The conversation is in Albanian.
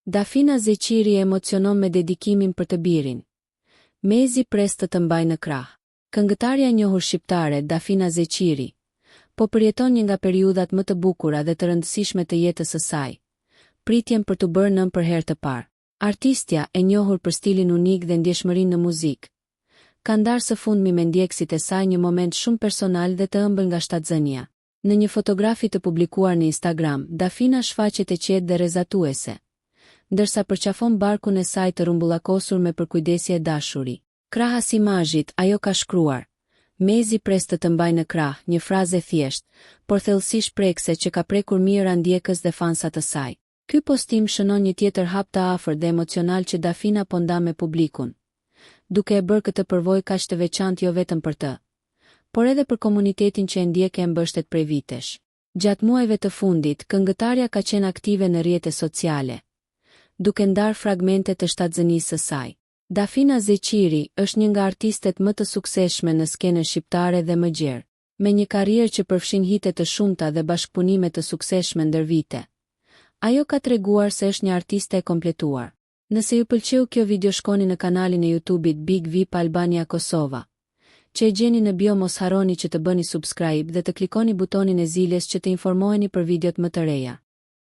Dafina Zeqiri emocionon me dedikimin për të birin. Mezi pres të mbajë në krah. Këngëtarja e njohur shqiptare Dafina Zeqiri po përjeton një nga periudhat më të bukura dhe të rëndësishme të jetës së saj. Pritjen për të bërë nën për herë të parë. Artistja, e njohur për stilin unik dhe ndjeshmërinë në muzikë, ka ndarë së fundmi me ndjekësit e saj një moment shumë personal dhe të ëmbël nga shtatzënia. Në një fotografi të publikuar në Instagram, Dafina shfaqet e qetë dhe rrezatuese, ndërsa përqafon barkun e saj të rumbullakosur me përkujdesje e dashuri. Krahas imazhit, ajo ka shkruar: "Mezi pres të mbajë në krah", një frazë thjesht, por thellësisht prekse që ka prekur mijëra ndjekës dhe fansa të saj. Ky postim shënon një tjetër hap të afërt dhe emocional që Dafina po ndan me publikun, duke e bërë këtë përvojë kaq të veçantë jo vetëm për të, por edhe për komunitetin që e ndjek e mbështet prej vitesh. Gjatë muajve të fundit, këngëtarja ka qenë aktive në rrjete sociale, duke ndarë fragmente të shtatzënisë së saj. Dafina Zeqiri është një nga artistet më të suksesshme në skenën shqiptare dhe më gjerë, me një karrierë që përfshin hite të shumta dhe bashkëpunime të suksesshme ndër vite. Ajo ka treguar se është një artiste e kompletuar. Nëse ju pëlqeu kjo video, shkoni në kanalin e YouTube-it Big VIP Albania Kosova, që e gjeni në bio. Mos harroni që të bëni subscribe dhe të klikoni butonin e ziljes që të informoheni për videot më të reja.